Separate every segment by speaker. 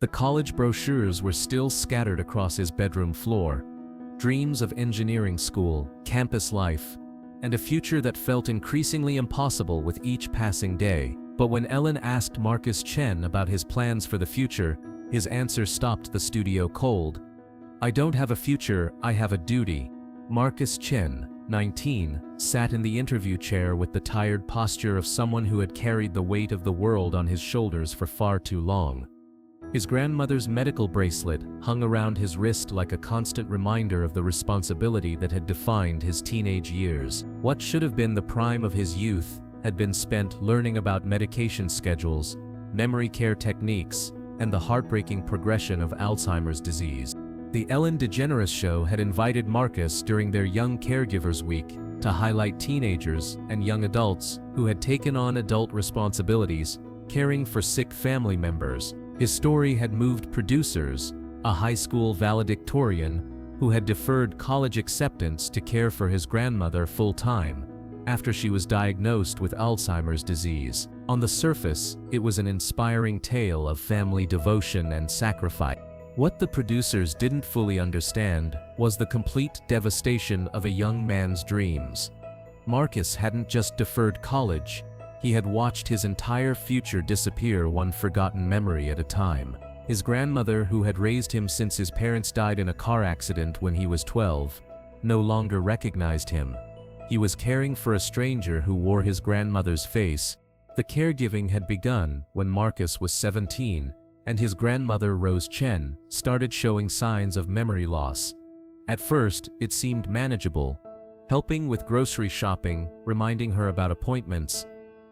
Speaker 1: The college brochures were still scattered across his bedroom floor. Dreams of engineering school, campus life, and a future that felt increasingly impossible with each passing day. But when Ellen asked Marcus Chen about his plans for the future, his answer stopped the studio cold. "I don't have a future, I have a duty." Marcus Chen, 19, sat in the interview chair with the tired posture of someone who had carried the weight of the world on his shoulders for far too long. His grandmother's medical bracelet hung around his wrist like a constant reminder of the responsibility that had defined his teenage years. What should have been the prime of his youth had been spent learning about medication schedules, memory care techniques, and the heartbreaking progression of Alzheimer's disease. The Ellen DeGeneres Show had invited Marcus during their Young Caregivers Week to highlight teenagers and young adults who had taken on adult responsibilities, caring for sick family members. His story had moved producers, a high school valedictorian who had deferred college acceptance to care for his grandmother full-time after she was diagnosed with Alzheimer's disease. On the surface, it was an inspiring tale of family devotion and sacrifice. What the producers didn't fully understand was the complete devastation of a young man's dreams. Marcus hadn't just deferred college, he had watched his entire future disappear one forgotten memory at a time. His grandmother, who had raised him since his parents died in a car accident when he was 12, no longer recognized him. He was caring for a stranger who wore his grandmother's face. The caregiving had begun when Marcus was 17, and his grandmother, Rose Chen, started showing signs of memory loss. At first, it seemed manageable, helping with grocery shopping, reminding her about appointments,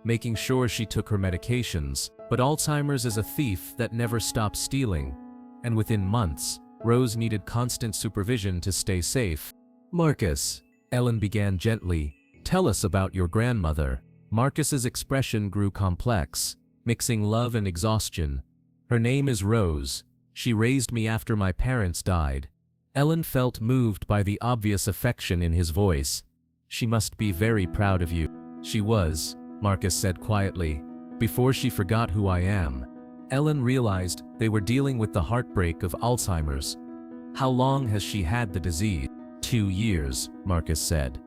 Speaker 1: making sure she took her medications. But Alzheimer's is a thief that never stops stealing, and within months, Rose needed constant supervision to stay safe. "Marcus," Ellen began gently, "tell us about your grandmother." Marcus's expression grew complex, mixing love and exhaustion. "Her name is Rose. She raised me after my parents died." Ellen felt moved by the obvious affection in his voice. "She must be very proud of you." "She was," Marcus said quietly, "before she forgot who I am." Ellen realized they were dealing with the heartbreak of Alzheimer's. "How long has she had the disease?" 2 years, Marcus said.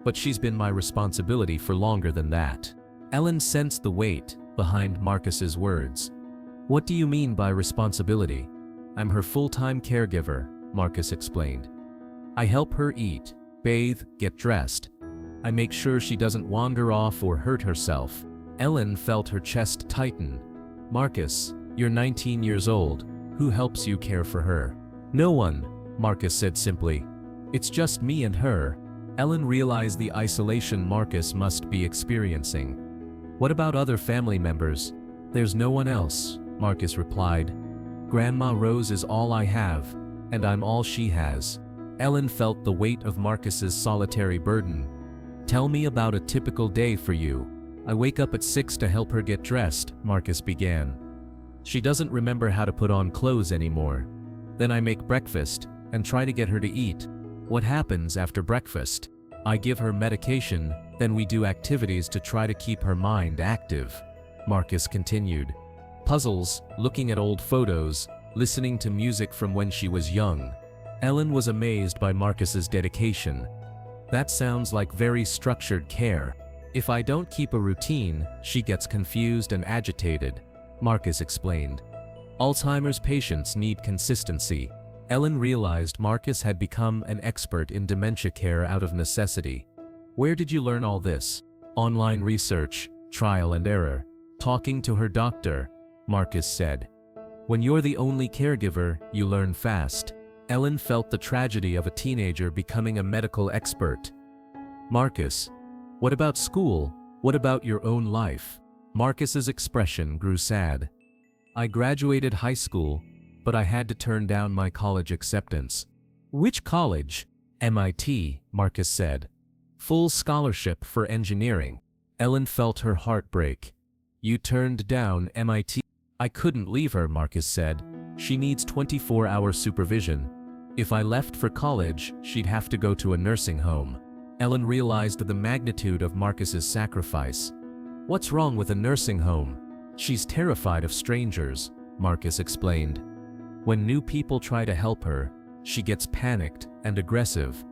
Speaker 1: "But she's been my responsibility for longer than that." Ellen sensed the weight behind Marcus's words. "What do you mean by responsibility?" "I'm her full-time caregiver," Marcus explained. "I help her eat, bathe, get dressed. I make sure she doesn't wander off or hurt herself." Ellen felt her chest tighten. "Marcus, you're 19 years old. Who helps you care for her?" "No one," Marcus said simply. "It's just me and her." Ellen realized the isolation Marcus must be experiencing. "What about other family members?" "There's no one else," Marcus replied. "Grandma Rose is all I have, and I'm all she has." Ellen felt the weight of Marcus's solitary burden. "Tell me about a typical day for you." "I wake up at 6 to help her get dressed," Marcus began. "She doesn't remember how to put on clothes anymore. Then I make breakfast and try to get her to eat." "What happens after breakfast?" "I give her medication, then we do activities to try to keep her mind active," Marcus continued. "Puzzles, looking at old photos, listening to music from when she was young." Ellen was amazed by Marcus's dedication. "That sounds like very structured care." "If I don't keep a routine, she gets confused and agitated," Marcus explained. Alzheimer's patients need consistency. Ellen realized Marcus had become an expert in dementia care out of necessity. "Where did you learn all this?" "Online research, trial and error, talking to her doctor," Marcus said. "When you're the only caregiver, you learn fast." Ellen felt the tragedy of a teenager becoming a medical expert. "Marcus, what about school? What about your own life?" Marcus's expression grew sad. "I graduated high school, but I had to turn down my college acceptance." "Which college?" "MIT," Marcus said. "Full scholarship for engineering." Ellen felt her heart break. "You turned down MIT?" "I couldn't leave her," Marcus said. "She needs 24-hour supervision. If I left for college, she'd have to go to a nursing home." Ellen realized the magnitude of Marcus's sacrifice. "What's wrong with a nursing home?" "She's terrified of strangers." Marcus explained. When new people try to help her, she gets panicked and aggressive.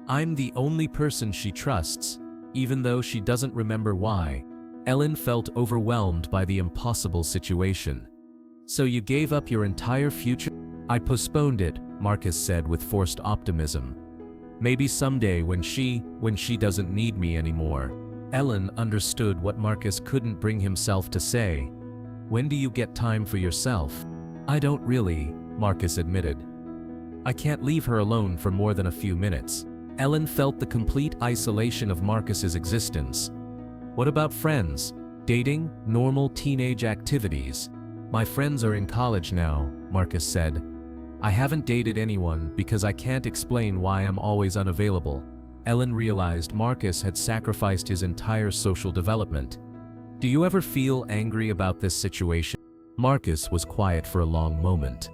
Speaker 1: I'm the only person she trusts, even though she doesn't remember why. Ellen felt overwhelmed by the impossible situation. So you gave up your entire future? I postponed it, Marcus said with forced optimism. Maybe someday when she doesn't need me anymore. Ellen understood what Marcus couldn't bring himself to say. When do you get time for yourself? I don't really, Marcus admitted. I can't leave her alone for more than a few minutes. Ellen felt the complete isolation of Marcus's existence. What about friends? Dating? Normal teenage activities? My friends are in college now, Marcus said. I haven't dated anyone because I can't explain why I'm always unavailable. Ellen realized Marcus had sacrificed his entire social development. Do you ever feel angry about this situation? Marcus was quiet for a long moment.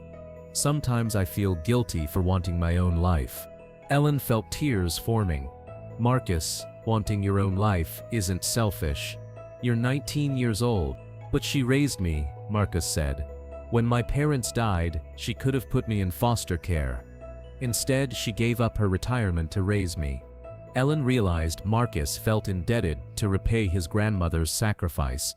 Speaker 1: Sometimes I feel guilty for wanting my own life. Ellen felt tears forming. Marcus, wanting your own life isn't selfish. You're 19 years old. But she raised me, Marcus said. When my parents died, she could have put me in foster care. Instead, she gave up her retirement to raise me. Ellen realized Marcus felt indebted to repay his grandmother's sacrifice.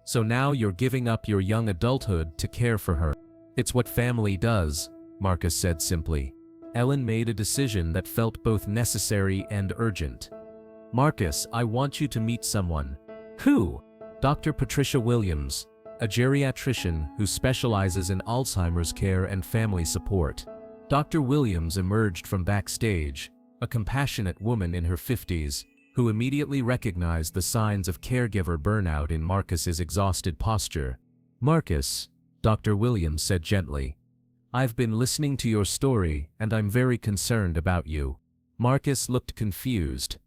Speaker 1: So now you're giving up your young adulthood to care for her. It's what family does, Marcus said simply. Ellen made a decision that felt both necessary and urgent. Marcus, I want you to meet someone. Who? Dr. Patricia Williams, a geriatrician who specializes in Alzheimer's care and family support. Dr. Williams emerged from backstage, a compassionate woman in her 50s, who immediately recognized the signs of caregiver burnout in Marcus's exhausted posture. Marcus, Dr. Williams said gently, I've been listening to your story and I'm very concerned about you. Marcus looked confused.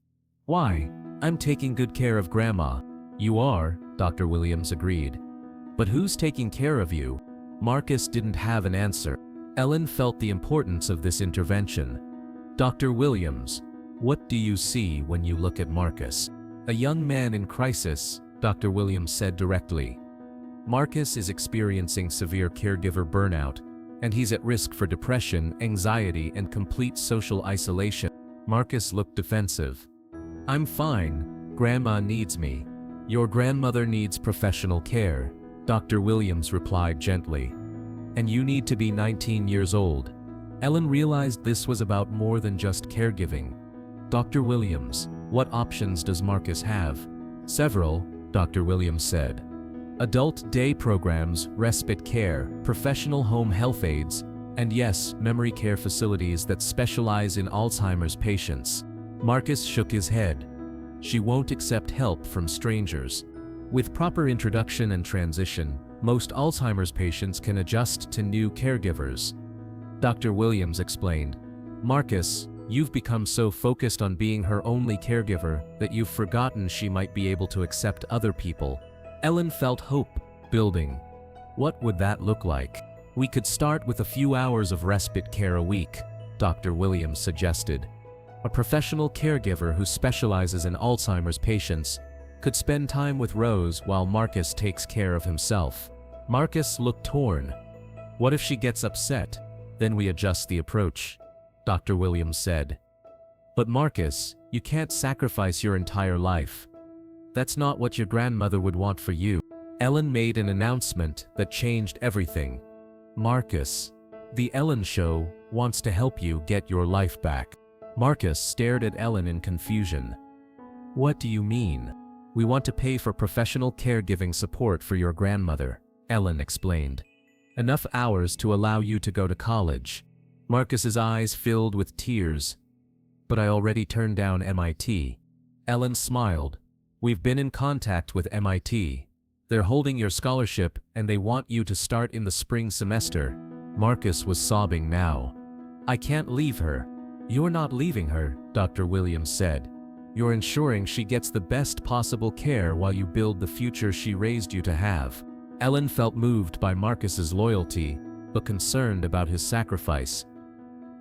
Speaker 1: Why? I'm taking good care of Grandma. You are, Dr. Williams agreed. But who's taking care of you? Marcus didn't have an answer. Ellen felt the importance of this intervention. Dr. Williams, what do you see when you look at Marcus? A young man in crisis, Dr. Williams said directly. Marcus is experiencing severe caregiver burnout, and he's at risk for depression, anxiety, and complete social isolation. Marcus looked defensive. I'm fine. Grandma needs me. Your grandmother needs professional care, Dr. Williams replied gently. And you need to be 19 years old. Ellen realized this was about more than just caregiving. Dr. Williams, what options does Marcus have? Several, Dr. Williams said. Adult day programs, respite care, professional home health aides, and yes, memory care facilities that specialize in Alzheimer's patients. Marcus shook his head. She won't accept help from strangers. With proper introduction and transition, most Alzheimer's patients can adjust to new caregivers. Dr. Williams explained, Marcus, you've become so focused on being her only caregiver that you've forgotten she might be able to accept other people. Ellen felt hope building. What would that look like? We could start with a few hours of respite care a week, Dr. Williams suggested. A professional caregiver who specializes in Alzheimer's patients could spend time with Rose while Marcus takes care of himself. Marcus looked torn. What if she gets upset? Then we adjust the approach, Dr. Williams said. But Marcus, you can't sacrifice your entire life. That's not what your grandmother would want for you. Ellen made an announcement that changed everything. Marcus, the Ellen Show wants to help you get your life back. Marcus stared at Ellen in confusion. What do you mean? We want to pay for professional caregiving support for your grandmother, Ellen explained. Enough hours to allow you to go to college. Marcus's eyes filled with tears. But I already turned down MIT. Ellen smiled. We've been in contact with MIT. They're holding your scholarship and they want you to start in the spring semester. Marcus was sobbing now. I can't leave her. You're not leaving her, Dr. Williams said. You're ensuring she gets the best possible care while you build the future she raised you to have. Ellen felt moved by Marcus's loyalty, but concerned about his sacrifice.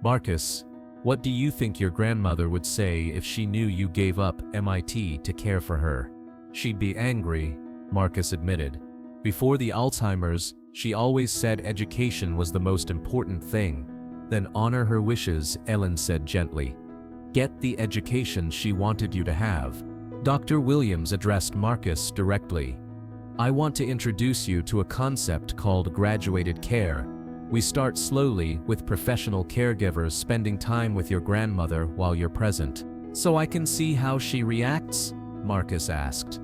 Speaker 1: Marcus, what do you think your grandmother would say if she knew you gave up MIT to care for her? She'd be angry, Marcus admitted. Before the Alzheimer's, She always said education was the most important thing. Then honor her wishes, Ellen said gently. Get the education she wanted you to have. Dr. Williams addressed Marcus directly. I want to introduce you to a concept called graduated care. We start slowly with professional caregivers spending time with your grandmother while you're present. So I can see how she reacts? Marcus asked.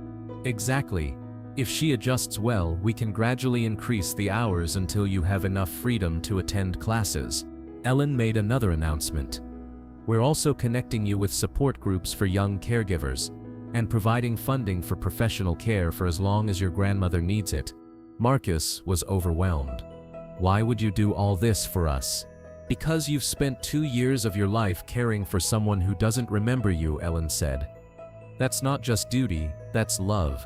Speaker 1: Exactly. If she adjusts well, we can gradually increase the hours until you have enough freedom to attend classes. Ellen made another announcement. We're also connecting you with support groups for young caregivers and providing funding for professional care for as long as your grandmother needs it. Marcus was overwhelmed. Why would you do all this for us? Because you've spent 2 years of your life caring for someone who doesn't remember you, Ellen said. That's not just duty, that's love.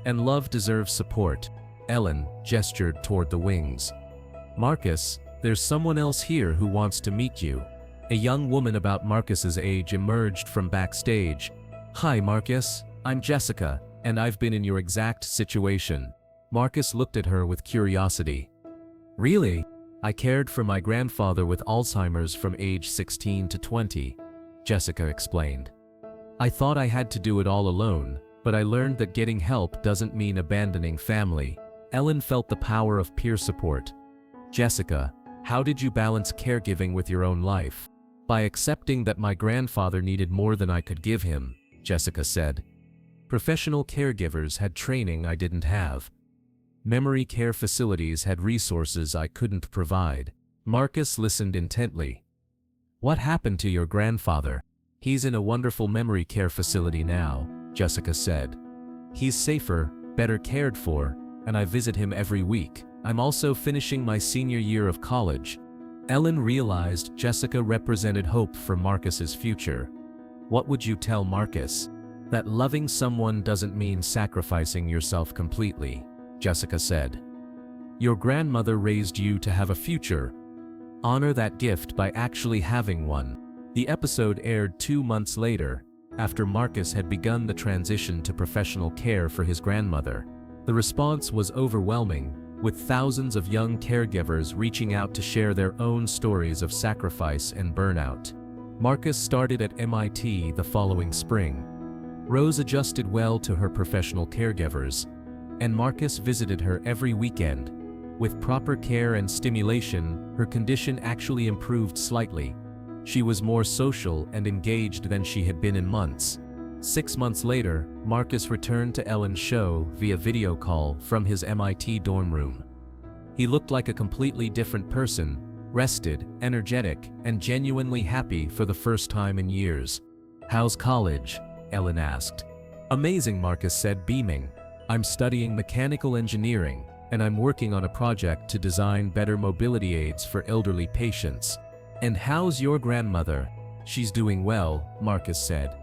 Speaker 1: And love deserves support. Ellen gestured toward the wings. Marcus, there's someone else here who wants to meet you. A young woman about Marcus's age emerged from backstage. Hi Marcus, I'm Jessica, and I've been in your exact situation. Marcus looked at her with curiosity. Really? I cared for my grandfather with Alzheimer's from age 16 to 20, Jessica explained. I thought I had to do it all alone, but I learned that getting help doesn't mean abandoning family. Ellen felt the power of peer support. Jessica, how did you balance caregiving with your own life? By accepting that my grandfather needed more than I could give him, Jessica said. Professional caregivers had training I didn't have. Memory care facilities had resources I couldn't provide. Marcus listened intently. What happened to your grandfather? He's in a wonderful memory care facility now, Jessica said. He's safer, better cared for, and I visit him every week. I'm also finishing my senior year of college. Ellen realized Jessica represented hope for Marcus's future. What would you tell Marcus? That loving someone doesn't mean sacrificing yourself completely, Jessica said. Your grandmother raised you to have a future. Honor that gift by actually having one. The episode aired 2 months later, after Marcus had begun the transition to professional care for his grandmother. The response was overwhelming, with thousands of young caregivers reaching out to share their own stories of sacrifice and burnout. Marcus started at MIT the following spring. Rose adjusted well to her professional caregivers, and Marcus visited her every weekend. With proper care and stimulation, her condition actually improved slightly. She was more social and engaged than she had been in months. 6 months later, Marcus returned to Ellen's show via video call from his MIT dorm room. He looked like a completely different person, rested, energetic, and genuinely happy for the first time in years. How's college? Ellen asked. Amazing, Marcus said, beaming. I'm studying mechanical engineering, and I'm working on a project to design better mobility aids for elderly patients. And how's your grandmother? She's doing well, Marcus said.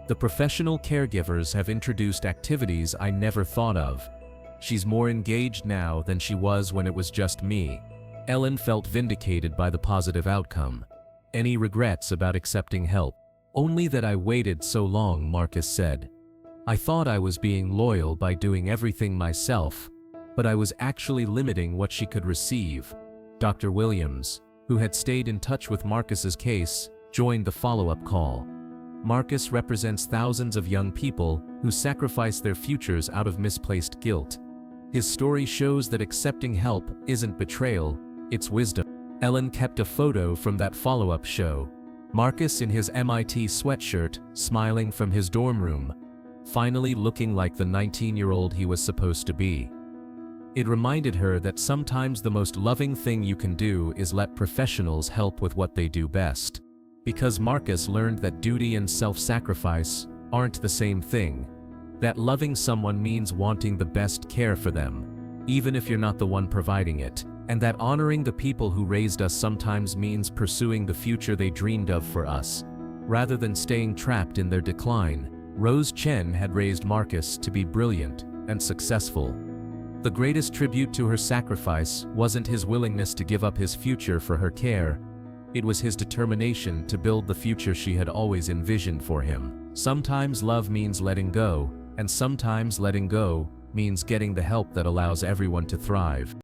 Speaker 1: The professional caregivers have introduced activities I never thought of. She's more engaged now than she was when it was just me. Ellen felt vindicated by the positive outcome. Any regrets about accepting help? Only that I waited so long, Marcus said. I thought I was being loyal by doing everything myself, but I was actually limiting what she could receive. Dr. Williams, who had stayed in touch with Marcus's case, joined the follow-up call. Marcus represents thousands of young people who sacrifice their futures out of misplaced guilt. His story shows that accepting help isn't betrayal, it's wisdom. Ellen kept a photo from that follow-up show. Marcus in his MIT sweatshirt, smiling from his dorm room, finally looking like the 19-year-old he was supposed to be. It reminded her that sometimes the most loving thing you can do is let professionals help with what they do best. Because Marcus learned that duty and self-sacrifice aren't the same thing. That loving someone means wanting the best care for them, even if you're not the one providing it. And that honoring the people who raised us sometimes means pursuing the future they dreamed of for us, rather than staying trapped in their decline. Rose Chen had raised Marcus to be brilliant and successful. The greatest tribute to her sacrifice wasn't his willingness to give up his future for her care. It was his determination to build the future she had always envisioned for him. Sometimes love means letting go, and sometimes letting go means getting the help that allows everyone to thrive.